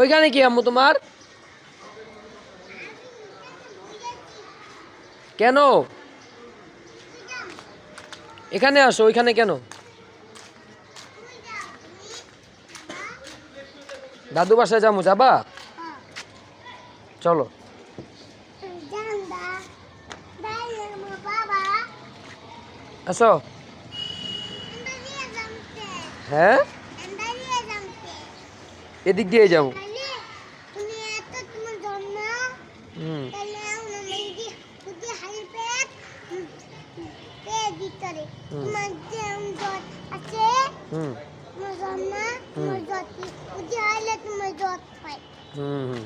ওইখানে কি আম্মু তোমার? কেন এখানে আসো, ওইখানে কেন? দাদু বাসায় যাবো, যাবা? চলো। আসো। হ্যাঁ, এদিক দিয়ে যাবো। হুম হুম হুম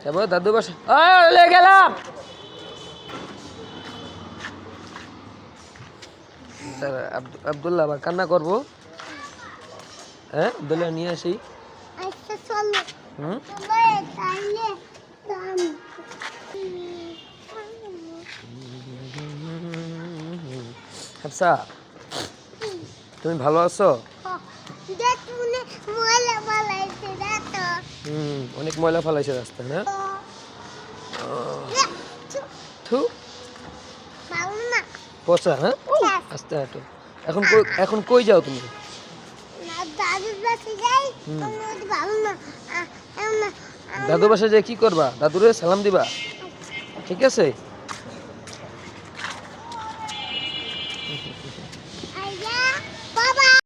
যাবো দাদু বাসা। লে গেলাম। আব্দুল্লাহ আবার কান্না করবো। হ্যাঁ, আব্দুল্লাহ নিয়ে আসি। হুম হাফসা, তুমি ভালো আছো? অনেক ময়লা ফেলাইছে রাস্তায় না? থু, পচা। হ্যাঁ, আস্তে হাঁটো। এখন কই যাও তুমি? দাদু বাসায় যে কি করবা? দাদুরে সালাম দিবা, ঠিক আছে?